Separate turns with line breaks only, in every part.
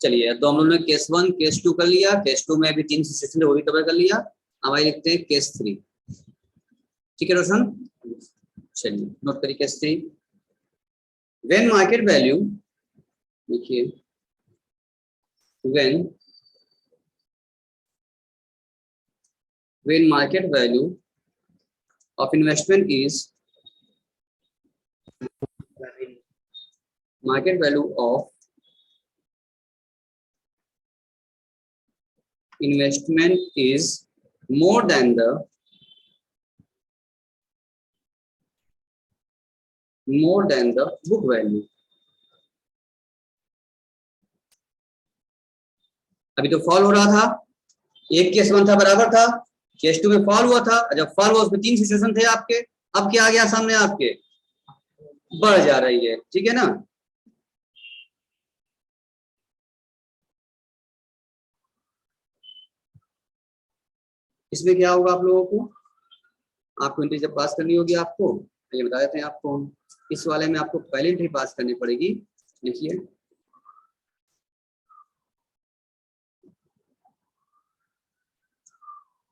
चलिए तो हम लोगों ने केस 1 केस 2 कर लिया, केस 2 में अभी 3 सिचुएशन वो भी कवर कर लिया। अब आइए लिखते हैं केस 3। ठीक है रोशन, चलिए नोट करिए केस 3। व्हेन मार्केट वैल्यू, देखिए when market value of investment is market value of investment is more than the book value। अभी तो फॉल हो रहा था, एक केस 1 था बराबर था, केस 2 में फॉल हुआ था, जब फॉल हुआ उसमें 3 सिचुएशन थे आपके, अब क्या आ गया सामने आपके, बढ़ जा रही है। ठीक है ना, इसमें क्या होगा आप लोगों को, आपको एंट्री जब पास करनी होगी आपको, ये बता देते हैं आपको, इस वाले में आपको पहले एंट्री पास करनी पड़ेगी। देखिए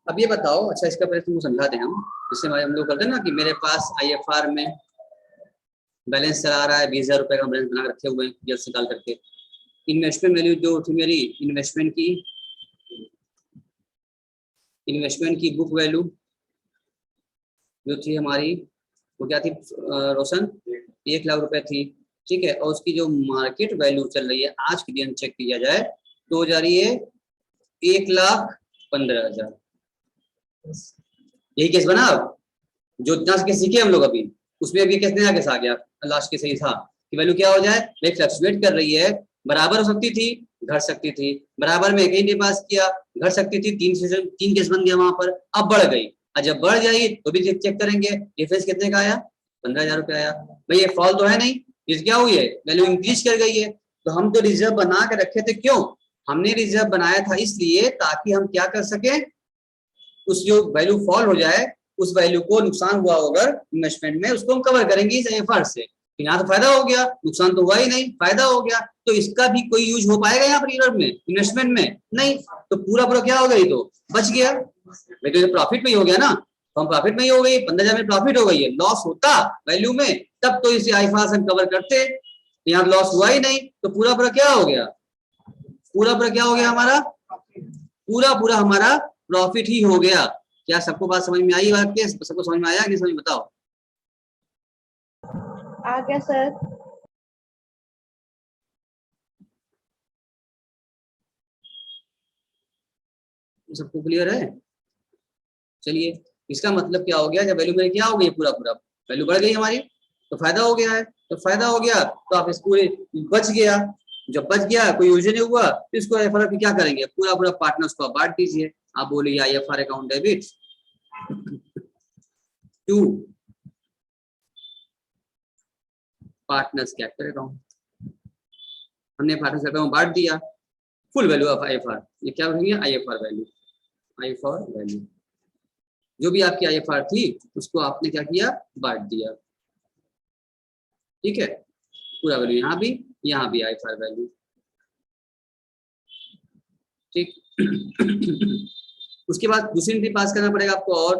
अब ये बताओ, अच्छा इसका पहले तुमको समझा दें हम, जैसे हम लोग करते हैं ना कि मेरे पास IFR में बैलेंस चला रहा है, 20,000 रुपए का बैलेंस बना रखे हुए हैं जल्द से निकाल करके। इन्वेस्टमेंट वैल्यू जो थी मेरी, इन्वेस्टमेंट की बुक वैल्यू जो थी हमारी, वो क्या थी रोशन, 1 लाख रुपए थी। ठीक है, और उसकी जो मार्केट वैल्यू चल रही है आज के दिन चेक किया जाए तो हो जा रही है 1,15,000। यही केस बना, अब जो इतना केस सीखे हम लोग अभी, उसमें अभी केस नया केस आ गया, लास्ट केस यही था कि वैल्यू क्या हो जाए, वे फ्लक्चुएट कर रही है, बराबर हो सकती थी, घट सकती थी, बराबर में कहीं पास किया, घट सकती थी, 3 केस बन गया वहां पर, अब बढ़ गई, और जब बढ़ जाएगी तो भी चेक करेंगे डिफरेंस कितने का आया, 15,000 रुपये आया। भाई ये फॉल तो है नहीं, इस क्या हुई है, वैल्यू इंक्रीज कर गई है। तो हम तो रिजर्व बना के रखे थे, क्यों हमने रिजर्व बनाया था, इसलिए ताकि हम क्या कर सके, उस जो वैल्यू फॉल हो जाए, उस वैल्यू को नुकसान हुआ अगर इन्वेस्टमेंट में, उसको हम कवर करेंगे इस IFR से। यहाँ तो फायदा हो गया, नुकसान तो हुआ ही नहीं, फायदा हो गया, तो इसका भी कोई यूज हो पाएगा यहाँ पर में, इन्वेस्टमेंट में नहीं, तो पूरा पूरा क्या हो गई, तो बच गया, तो प्रॉफिट में ही हो गया ना, तो हम प्रॉफिट में ही हो गई, 15,000 में प्रॉफिट हो गई है, लॉस होता वैल्यू में तब तो इसे IFR से हम कवर करते, यहाँ लॉस हुआ ही नहीं, तो पूरा पूरा क्या हो गया, पूरा पूरा क्या हो गया हमारा, पूरा पूरा हमारा प्रॉफिट ही हो गया। क्या सबको बात समझ में आई, बात के सबको समझ में आया कि समझ, बताओ।
आ गया सर।
सबको क्लियर है, चलिए इसका मतलब क्या हो गया, जब वैल्यू में क्या हो गई, पूरा पूरा वैल्यू बढ़ गई हमारी, तो फायदा हो गया है, तो फायदा हो गया तो आप इस पूरे बच गया, जब बच गया कोई यूज नहीं हुआ तो इसको IFR क्या करेंगे, पूरा पूरा पार्टनर्स को बांट दीजिए। आप बोलिए IFR account debit to partners capital account, हमने पार्टनर्स अकाउंट बांट दिया, फुल वैल्यू ऑफ IFR, ये क्या बनेंगे, IFR वैल्यू, जो भी आपकी IFR थी उसको आपने क्या किया, बांट दिया। ठीक है, पूरा वैल्यू यहाँ भी IFR वैल्यू। ठीक उसके बाद दूसरी एंट्री पास करना पड़ेगा आपको, और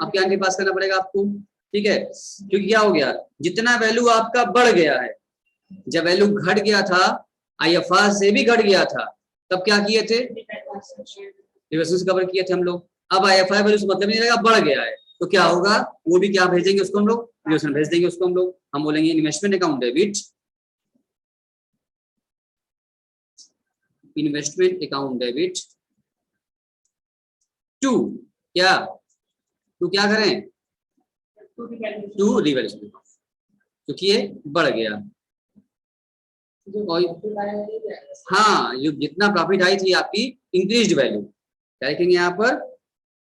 अब क्या एंट्री पास करना पड़ेगा आपको, ठीक है, क्योंकि क्या हो गया, जितना वैल्यू आपका बढ़ गया है, जब वैल्यू घट गया था IFR से भी घट गया था, तब क्या किए थे, रिवर्सल से कवर किए थे हम लोग। अब IFR वैल्यू से मतलब नहीं रहेगा, बढ़ गया है तो क्या होगा, वो भी क्या भेजेंगे उसको हम लोग, रिवर्सल भेज देंगे उसको हम बोलेंगे investment account debit, investment account debit to क्या, टू क्या करें, टू रिवैल्यूएशन, क्योंकि ये बढ़ गया, हाँ जो जितना प्रॉफिट आई थी आपकी इंक्रीज्ड वैल्यू, क्या लिखेंगे यहाँ पर,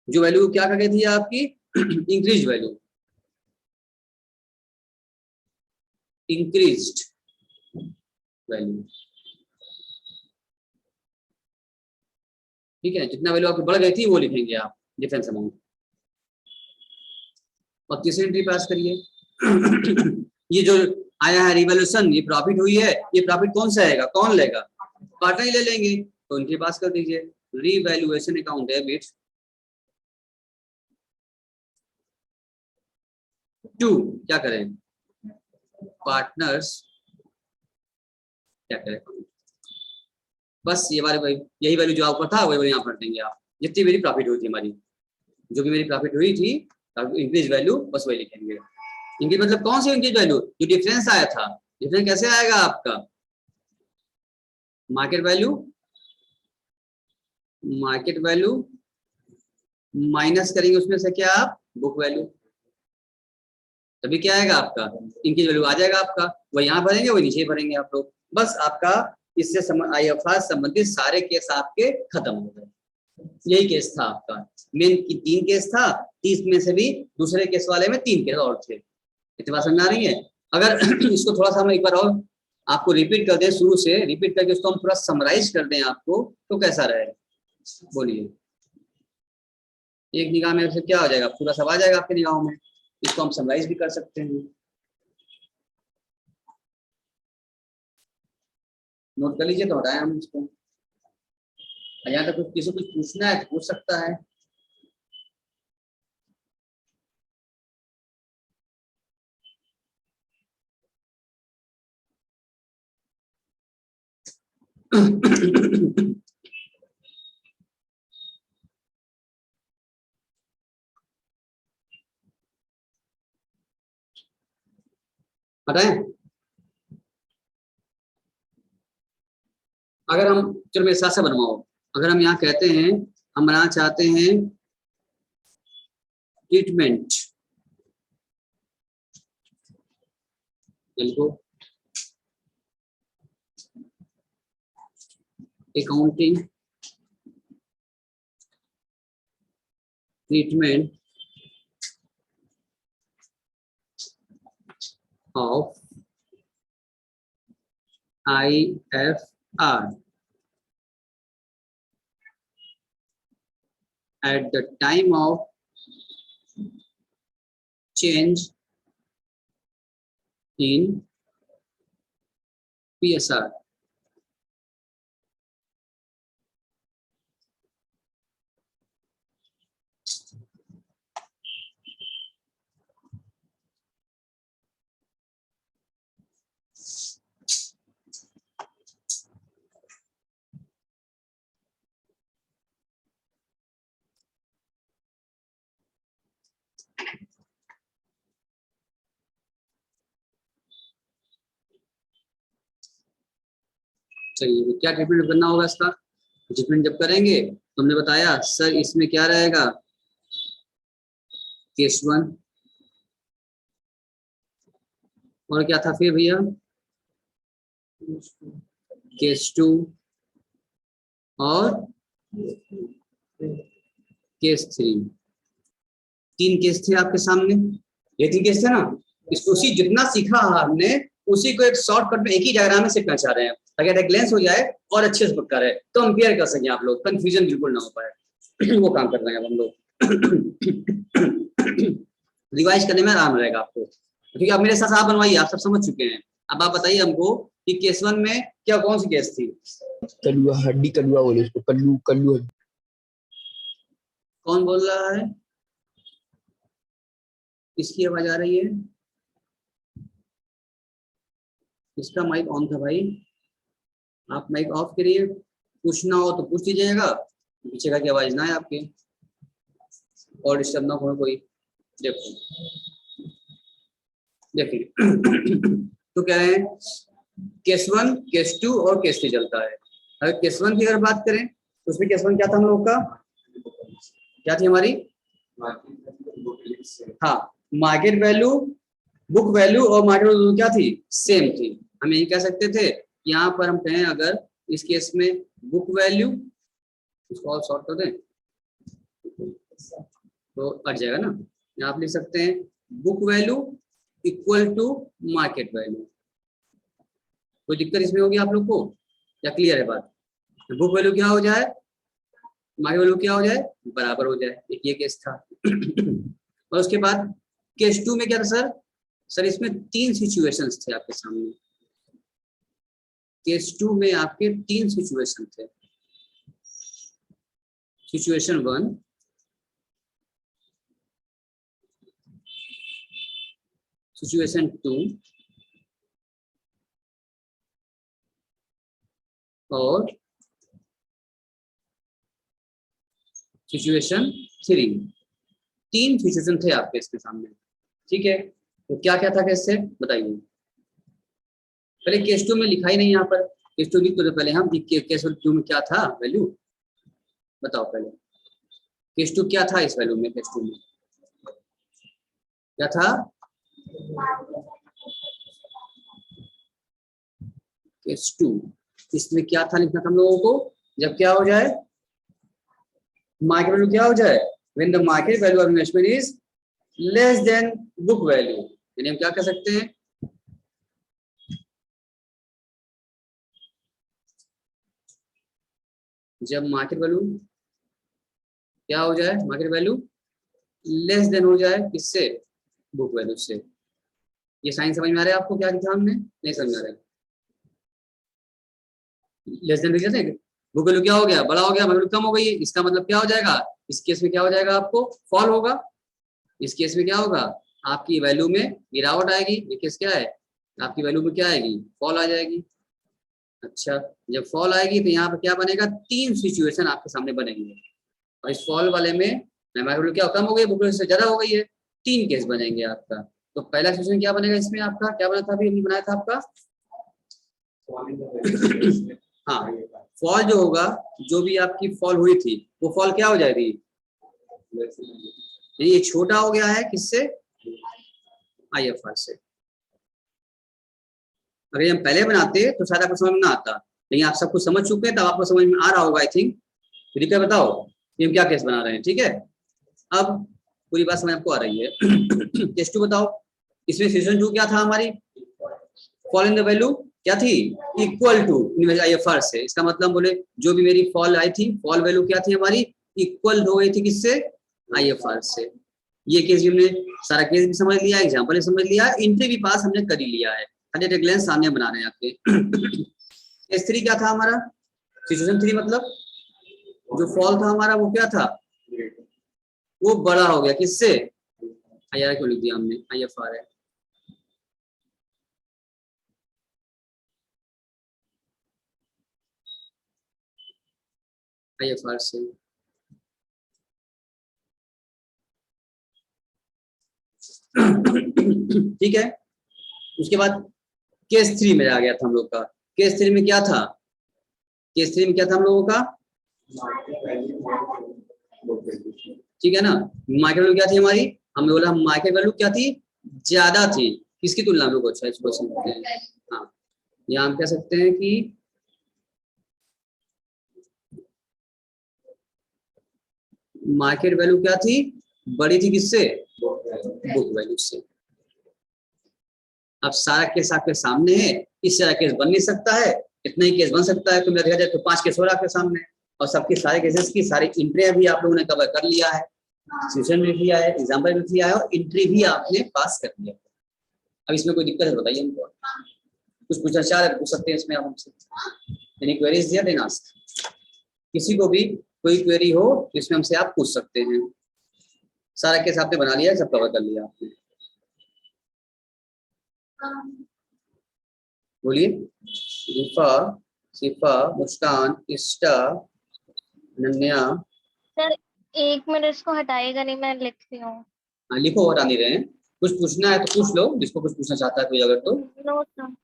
जो वैल्यू क्या कर गई थी आपकी इंक्रीज्ड वैल्यू, इंक्रीज्ड वैल्यू। ठीक है, जितना वैल्यू आपकी बढ़ गई थी वो लिखेंगे आप, डिफरेंस अमाउंट। और तीसरी एंट्री पास करिए ये जो आया है रिवैल्यूएशन, ये प्रॉफिट हुई है, ये प्रॉफिट कौन सा आएगा, कौन लेगा, पार्टनर ही ले लेंगे, तो उनकी बात कर दीजिए। रिवैल्यूएशन अकाउंट डेबिट टू क्या करें, पार्टनर्स क्या करें, बस ये वाले यही वैल्यू जो ऊपर था वही वैल्यू यहाँ भर देंगे आप, जितनी मेरी प्रॉफिट हुई थी, हमारी जो भी मेरी प्रॉफिट हुई थी इंक्रीज वैल्यू बस वही लिखेंगे। इंक्रीज मतलब कौन सी इंक्रीज वैल्यू, जो डिफरेंस आया था, डिफरेंस कैसे आएगा आपका, market value, market value minus करेंगे उसमें से क्या आप, बुक वैल्यू, तभी क्या आएगा आपका, इंक्रीज वैल्यू आ जाएगा आपका, वो यहाँ भरेंगे वो नीचे भरेंगे आप लोग, बस आपका इससे IFRS संबंधित सारे केस आपके खत्म हो गए। यही केस था आपका, मेन की 3 केस था, 30 में से भी दूसरे केस वाले में 3 केस और थे। इतनी बात समझ आ रही है। अगर इसको थोड़ा सा हम एक बार और आपको रिपीट कर दें, शुरू से रिपीट करके उसको हम थोड़ा समराइज कर दें आपको, तो कैसा रहेगा, बोलिए। एक निगाह में से क्या हो जाएगा, पूरा सब आ जाएगा आपके निगाहों में, इसको हम समराइज भी कर सकते हैं। नोट कर लीजिए, तो हटाएं हम इसको। यहाँ तक किसी कुछ पूछना है तो पूछ सकता है। हटाएं। अगर हम, चलो मेरे साथ से बनवाओ, अगर हम यहाँ कहते हैं हम बनाना चाहते हैं ट्रीटमेंट, इनको accounting treatment of IFR at the time of change in PSR. चलिए, क्या ट्रीटमेंट करना होगा इसका, ट्रीटमेंट जब करेंगे तो हमने बताया सर इसमें क्या रहेगा, केस 1 और क्या था फिर भैया, केस 2 और केस 3, 3 केस थे आपके सामने, ये 3 केस थे ना। इसको उसी जितना सीखा हमने उसी को एक शॉर्टकट में एक ही डायग्राम में सिखाना चाह रहे हैं, ताकि एक ग्लेंस हो जाए और अच्छे से पक्का रहे, कंपेयर कर सकें आप लोग, कंफ्यूजन बिल्कुल ना हो पाए। वो काम कर रहे हैं अब हम लोग। रिवाइज करने में आराम रहेगा आपको, क्योंकि अब मेरे साथ आप बनवाइए, आप सब समझ चुके हैं। अब आप बताइए हमको कि केस 1 में क्या कौन सी केस थी,
कलुआ, हड्डी कलुआ बोले उसको, कल्लू कल्लू।
कौन बोल रहा है, किसकी आवाज आ रही है, इसका माइक ऑन था भाई, आप माइक ऑफ करिए, पूछना हो तो पूछ लीजिएगा, पीछे का की आवाज ना है आपकी, और डिस्टर्ब ना हो कोई। देखो देखिए, तो कह रहे हैं केस 1, केस 2 और केस 3 चलता है। अगर केस 1 की अगर बात करें तो उसमें केस 1 क्या था हम लोग का, क्या थी हमारी, हाँ मार्केट वैल्यू, बुक वैल्यू और मार्केट वैल्यू क्या थी, सेम थी। हम यही कह सकते थे, यहाँ पर हम कहें अगर इस केस में बुक वैल्यू, इसको और शॉर्ट कर दें तो अट जाएगा ना, यहाँ आप लिख सकते हैं book value equal to market value. कोई दिक्कत इसमें होगी आप लोग को, या क्लियर है बात, बुक वैल्यू क्या हो जाए, मार्केट वैल्यू क्या हो जाए, बराबर हो जाए, एक ये केस था। और उसके बाद केस 2 में क्या था सर, सर इसमें 3 सिचुएशंस थे आपके सामने। केस 2 में आपके 3 सिचुएशन थे। सिचुएशन 1, सिचुएशन 2 और सिचुएशन 3। 3 सिचुएशन थे आपके इसके सामने, ठीक है। तो क्या क्या था केस से बताइए। पहले केस 2 में लिखा ही नहीं यहाँ पर, केस 2 लिख तो पहले हम केस 2 में क्या था वैल्यू बताओ पहले। केस 2 क्या था इस वैल्यू में, केस 2 में क्या था? केस 2 इसमें क्या था लिखना था हम लोगों को, जब क्या हो जाए मार्केट वैल्यू क्या हो जाए, when the market value of investment is less than book value. यानी हम क्या कह सकते हैं, जब मार्केट वैल्यू क्या हो जाए, मार्केट वैल्यू लेस देन हो जाए किससे, बुक वैल्यू से। ये साइन समझ में आ रहा है आपको क्या लिखा हमने, नहीं समझ में आ रहा है? लेस देन लिख लेते, बुक वैल्यू क्या हो गया, बड़ा हो गया, वैल्यू कम हो गई, इसका मतलब क्या हो जाएगा, इस केस में क्या हो जाएगा आपको, फॉल होगा। इस केस में क्या होगा, आपकी वैल्यू में गिरावट आएगी। ये केस क्या है, आपकी वैल्यू में क्या आएगी, फॉल आ जाएगी। अच्छा, जब फॉल आएगी तो यहाँ पर क्या बनेगा, 3 सिचुएशन आपके सामने बनेंगे और इस फॉल वाले में वैल्यू क्या कम हो गई, बुक वैल्यू से ज्यादा हो गई है, 3 केस बनेंगे आपका। तो पहला सिचुएशन क्या बनेगा इसमें आपका, क्या बना था अभी हमने बनाया था आपका हाँ, फॉल जो होगा, जो भी आपकी फॉल हुई थी वो फॉल क्या हो जाएगी, ये छोटा हो गया है किससे, IFR से। अगर हम पहले बनाते तो शायद आपको समझ में ना आता, लेकिन आप सब कुछ समझ चुके हैं, तब आपको समझ में आ रहा होगा आई थिंक। रिका बताओ ये हम क्या केस बना रहे हैं, ठीक है। अब पूरी बात समझ आपको आ रही है। केस 2 बताओ, इसमें सिचुएशन 2 क्या था हमारी, फॉल इन द वैल्यू क्या थी, इक्वल टू IFR से। इसका मतलब बोले जो भी मेरी फॉल आई थी, फॉल वैल्यू क्या थी हमारी, इक्वल हो गई थी किससे, IFR से। ये केस भी हमने सारा केस भी समझ लिया, एग्जांपल भी समझ लिया, एंट्री भी पास हमने कर ही लिया है, खाली एक ग्लेंस सामने बना रहे हैं आपके। केस 3 क्या था हमारा, सिचुएशन 3 मतलब जो फॉल था हमारा वो क्या था, वो बड़ा हो गया किससे, IR क्यों लिख दिया हमने, IFR है। IFR से ठीक है। उसके बाद केस 3 में आ गया था हम लोग का। केस 3 में क्या था, केस 3 में क्या था हम लोगों का, ठीक है ना। मार्केट वैल्यू क्या थी हमारी, हमने बोला मार्केट वैल्यू क्या थी, ज्यादा थी किसकी तुलना में, अच्छा इसको समझते हैं। हाँ, यहाँ हम कह सकते हैं कि मार्केट वैल्यू क्या थी, बड़ी थी किससे, बुक वैल्यू से। अब सारा केस आपके सामने है, इस तरह केस बन नहीं सकता है, इतना ही केस बन सकता है। तो मेरा देखा जाए तो 5 केस हो रहा है आपके सामने, और सबके सारे केसेस की सारी इंट्री भी आप लोगों ने कवर कर लिया है, सिचुएशन भी लिया है, एग्जाम्पल भी लिया है और इंट्री भी आपने पास कर लिया। अब इसमें कोई दिक्कत है बताइए हमको, कुछ पूछना चाह रहे पूछ सकते हैं इसमें आप हमसे, any queries there then ask. किसी को भी कोई क्वेरी हो तो इसमें हमसे आप पूछ सकते हैं। सारा केस आपने बना लिया है, सब कवर कर लिया आपने। बोलिए, रिफा, शिफा, मुस्कान, इष्टा, अनन्या।
सर 1 मिनट इसको हटाइएगा नहीं, मैं लिखती हूँ।
हाँ लिखो, हटा नहीं रहे हैं। कुछ पूछना है तो पूछ लो, जिसको कुछ पूछना चाहता है कोई अगर तो।
No sir.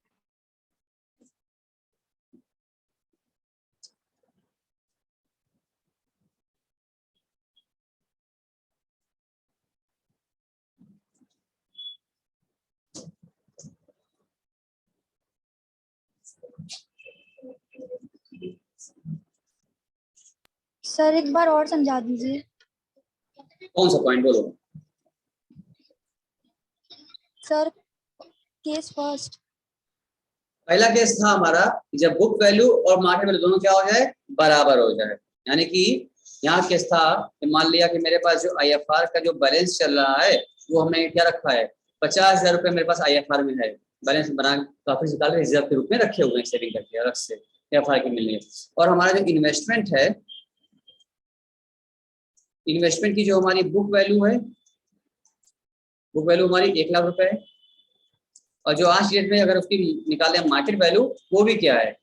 सर एक बार और समझा दीजिए।
कौन सा पॉइंट बोलो।
Sir case first.
पहला केस था हमारा जब बुक वैल्यू और मार्केट वैल्यू दोनों क्या हो जाए, बराबर हो जाए। यानी कि यहाँ केस था कि मान लिया कि मेरे पास जो IFR का जो बैलेंस चल रहा है वो हमने क्या रखा है, 50,000 रुपए मेरे पास IFR में है, बैलेंस बना प्रॉफिट निकाल रिजर्व के रूप में रखे हुए हैं सेविंग करके अलग से IFR के मिलने। और हमारा जो इन्वेस्टमेंट है, इन्वेस्टमेंट की जो हमारी बुक वैल्यू है, बुक वैल्यू हमारी 1 लाख रुपए है, और जो आज डेट में अगर उसकी निकाले मार्केट वैल्यू वो भी क्या है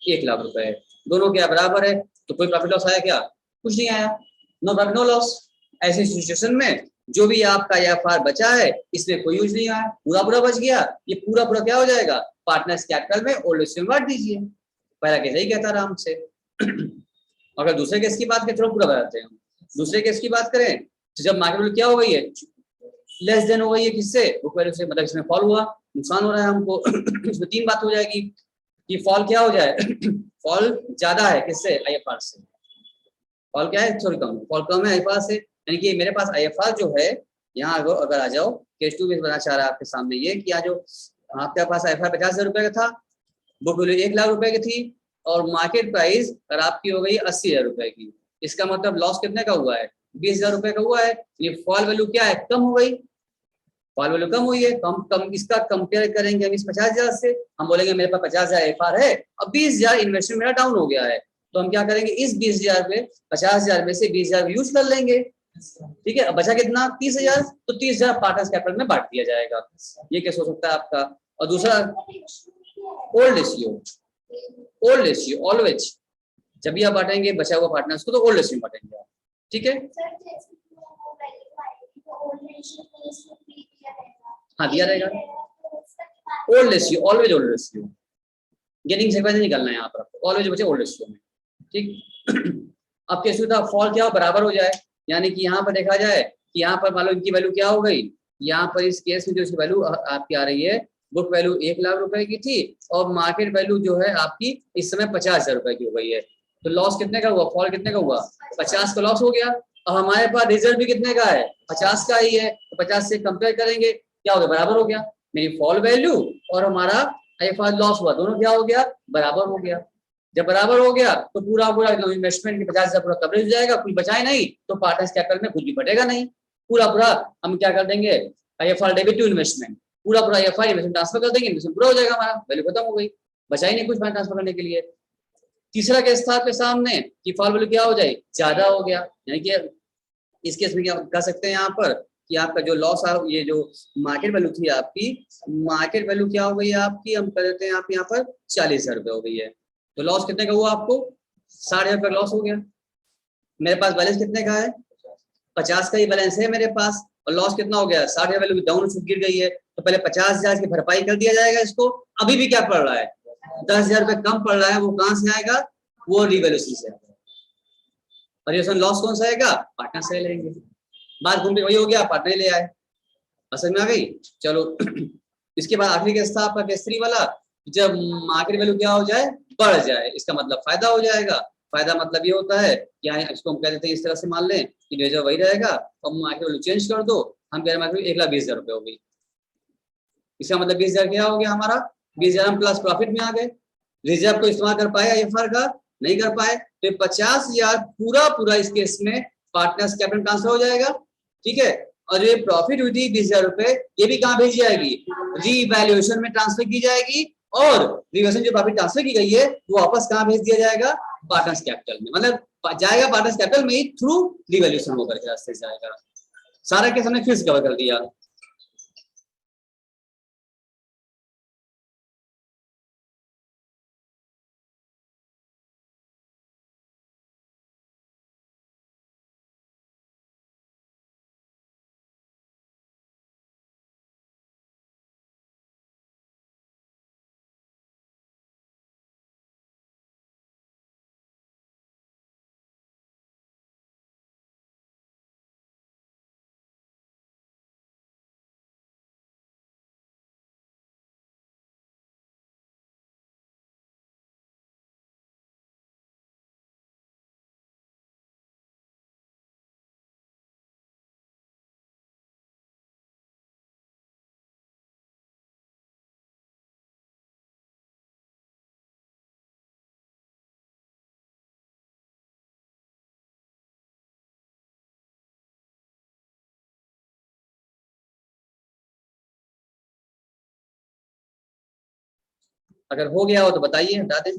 1 लाख रुपए है। दोनों क्या बराबर है, तो कोई प्रॉफिट लॉस आया क्या, कुछ नहीं आया, नो प्रॉफिट नो लॉस। ऐसी सिचुएशन में जो भी आपका IFR बचा है इसमें कोई यूज नहीं आया, पूरा पूरा बच गया, ये पूरा पूरा क्या हो जाएगा पार्टनर्स कैपिटल में ओल्ड एज में बांट दीजिए। पहला केस यही कहता आराम से। अगर दूसरे केस की बात करें, चलो पूरा बताते हैं। दूसरे केस की बात करें तो जब मार्केट वैल्यू क्या हो गई है, लेस देन हो गई है किससे, बुक वैल्यू से, मतलब इसमें फॉल हुआ, नुकसान हो रहा है हमको। इसमें 3 बात हो जाएगी कि फॉल क्या हो जाए, फॉल ज्यादा है किससे, IFR से। फॉल क्या है, सॉरी कम, फॉल कम है IFR से, यानी कि मेरे पास IFR जो है, यहाँ अगर आ जाओ केस 2 में बताना चाह रहा है आपके सामने ये कि जो आपके पास IFR 50,000 रुपए का था, बुक वैल्यू 1 लाख रुपए की थी, और मार्केट प्राइस अगर आपकी हो गई 80,000 रुपए की, इसका मतलब लॉस कितने का हुआ है, 20,000 रुपए का हुआ है। ये फॉल वैल्यू क्या है, कम हो गई, फॉल वैल्यू कम हुई है, कम कम इसका कंपेयर करेंगे हम इस 50,000 से, हम बोलेंगे मेरे पास 50,000 IFR है, अब 20,000 इन्वेस्टमेंट मेरा डाउन हो गया है, तो हम क्या करेंगे इस 20,000 में 50,000 में से 20,000 यूज कर लेंगे, ठीक है। अब बचा कितना 30,000, तो 30,000 पार्टनर्स कैपिटल में बांट दिया जाएगा। ये कैसे हो सकता है आपका। और दूसरा old ratio, old ratio always जब भी आप बांटेंगे बचा हुआ पार्टनर्स को तो ओल्ड रेशियो में बांटेंगे आप, ठीक है। हाँ दिया रहेगा, old ratio always old ratio, gaining से निकलना है यहाँ पर आपको, ऑलवेज बचे ओल्ड रेशियो में, ठीक। अब कैसे था फॉल क्या हो बराबर हो जाए, यानी कि यहाँ पर देखा जाए कि यहाँ पर मान लो इनकी वैल्यू क्या हो गई, यहाँ पर इस केस में जो इसकी वैल्यू आपकी आ रही है, बुक वैल्यू 1 लाख रुपए की थी और मार्केट वैल्यू जो है आपकी इस समय 50,000 रुपए की हो गई है, तो लॉस कितने का हुआ, फॉल कितने का हुआ, 50 का लॉस हो गया। और हमारे पास रिजल्ट भी कितने का है, 50 का ही है, तो 50 से कंपेयर करेंगे क्या हो गया, बराबर हो गया, मेरी फॉल वैल्यू और हमारा IFR लॉस हुआ, दोनों क्या हो गया, बराबर हो गया। जब बराबर हो गया तो पूरा पूरा इन्वेस्टमेंट की 50,000 पूरा कवरेज हो जाएगा, कुछ बचाए नहीं तो पार्टनर्स कैपिटल में कुछ भी बटेगा नहीं, पूरा पूरा हम क्या कर देंगे IFR डेबिट टू इन्वेस्टमेंट, पूरा पूरा IFR इन्वेस्टमेंट ट्रांसफर कर देंगे, इन्वेस्टमेंट पूरा हो जाएगा, हमारा वैल्यू खत्म हो गई, बचा ही नहीं कुछ ट्रांसफर करने के लिए। तीसरा केस था आपके सामने कि फॉल वैल्यू क्या हो जाए, ज्यादा हो गया, यानी कि इस केस में क्या कह सकते हैं यहाँ पर कि आपका जो लॉस ये जो मार्केट वैल्यू थी आपकी, मार्केट वैल्यू क्या हो गई है आपकी, हम कर देते हैं आप यहाँ पर 40,000 रुपए हो गई है, तो लॉस कितने का हुआ आपको, 60,000 रुपए लॉस हो गया। मेरे पास बैलेंस कितने का है, 50 का ही बैलेंस है मेरे पास, और लॉस कितना हो गया, 60,000 वैल्यू डाउन गिर गई है, तो पहले 50,000 की भरपाई कर दिया जाएगा इसको, अभी भी क्या पड़ रहा है 10,000 रुपए कम पड़ रहा है, वो कहाँ से आएगा, वो रिवैल्यूएशन से आएगा, और ये लॉस कौन सा आएगा, पार्टनर से लेंगे, बात घूम के वही हो गया, पार्टनर ले आए, समझ में आ गई। चलो इसके बाद आखिरी केस था आपका केस 3 वाला, जब मार्केट वैल्यू क्या हो जाए, बढ़ जाए, इसका मतलब फायदा हो जाएगा। फायदा मतलब ये होता है कि इसको हम कह देते हैं इस तरह से मान लें कि रिजर्व वही रहेगा और मार्केट वैल्यू चेंज कर दो, हम कह रहे हैं मार्केट 1,20,000 रुपए हो गई, इसका मतलब 20,000 क्या हो गया हमारा, 20,000 हम प्लस प्रॉफिट में आ गए, रिजर्व को इस्तेमाल कर पाए IFR का, नहीं कर पाए, तो 50,000 पूरा पूरा इस केस में पार्टनर्स कैपिटल ट्रांसफर हो जाएगा, ठीक है। और ये प्रॉफिट हुई थी 20,000 रुपए, ये भी कहाँ भेजी जाएगी, रीवैल्यूएशन में ट्रांसफर की जाएगी, और रिवैल्यूएशन जो प्रॉफिट ट्रांसफर की गई है वो वापस कहाँ भेज दिया जाएगा, पार्टनर्स कैपिटल में, मतलब जाएगा पार्टनर्स कैपिटल में ही थ्रू रिवैल्यूएशन होकर के रास्ते से जाएगा। सारा केस हमने फिर से कवर कर दिया। अगर हो गया हो तो बताइए, हटा दें।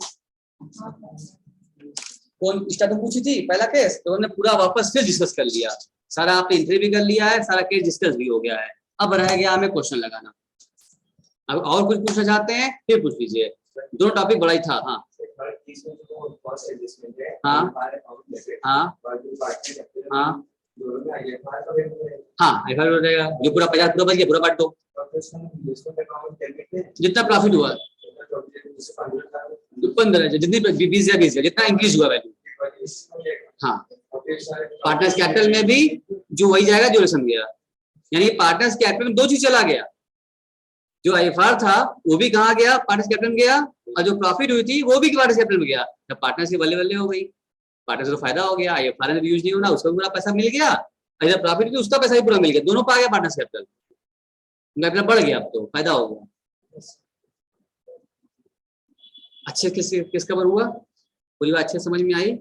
कौन स्टार्टिंग पूछी थी पहला केस, तो उन्होंने पूरा वापस फिर डिस्कस कर लिया, सारा आपने इंटरव्यू भी कर लिया है, सारा केस डिस्कस भी हो गया है। अब रह गया हमें क्वेश्चन लगाना। अब और कुछ पूछना चाहते हैं फिर पूछ लीजिए, दोनों टॉपिक बड़ा ही था। हाँ हाँ हाँ हाँ हाँ, IFR हो जाएगा, जो पूरा 50 पूरा बच गया पूरा बांट दो, जितना प्रॉफिट हुआ 15 जितनी 20 या 20 जितना इंक्रीज हुआ वैल्यू। हाँ, पार्टनर्स कैपिटल में भी जो वही जाएगा जो रेशन गया, यानी पार्टनर्स कैपिटल में 2 चीज चला गया, जो IFR था वो भी कहाँ गया, पार्टनर्स कैपिटल में गया, और जो प्रॉफिट हुई थी वो भी पार्टनर्स कैपिटल में गया। जब पार्टनर्स की बल्ले बल्ले हो गई, पार्टनर्स को फायदा हो गया, IFR में यूज नहीं होना, उसका पूरा पैसा मिल गया, इधर प्रॉफिट भी उसका पैसा भी पूरा मिल गया, दोनों पा गया पार्टनर्स कैपिटल, कैपिटल बढ़ गया, अब तो फायदा हो गया। अच्छे किस कवर हुआ, पूरी बात अच्छे समझ में आई।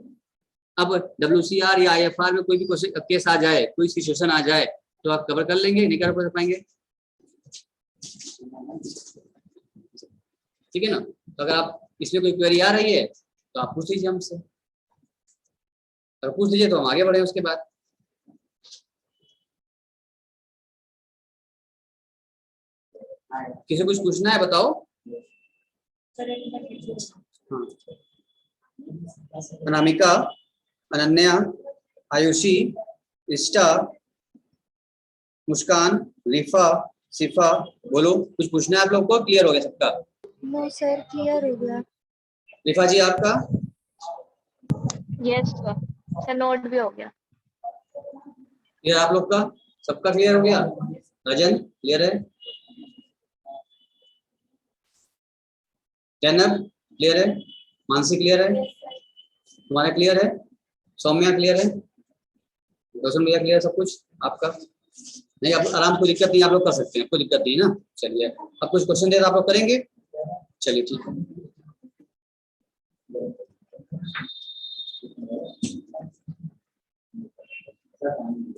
अब WCR या IFR में कोई भी क्वेश्चन केस आ जाए, कोई सिचुएशन आ जाए तो आप कवर कर लेंगे, नहीं कर पाएंगे, ठीक है ना। तो अगर आप इसमें कोई क्वेरी आ रही है तो आप पूछ लीजिए हमसे, अगर पूछ लीजिए तो हम आगे बढ़े उसके बाद। किसी कुछ पूछना है बताओ। हाँ, अनामिका, अनन्या, आयुषी, इष्टा, मुस्कान, रिफा, सिफा, बोलो कुछ पूछना है आप लोग को, क्लियर हो गया सबका?
नो सर, क्लियर हो गया।
रिफा जी आपका?
यस सर, नोट भी हो गया।
क्लियर आप लोग का? सबका क्लियर हो गया? राजन क्लियर है? जैनब क्लियर है? मानसी क्लियर है? तुम्हारा क्लियर है? सौम्या क्लियर है? रोशन भैया क्लियर सब कुछ आपका? नहीं, अब आराम, कोई दिक्कत नहीं, आप लोग कर सकते हैं, कोई दिक्कत नहीं ना। चलिए, अब कुछ क्वेश्चन दे आप लोग करेंगे, चलिए ठीक है।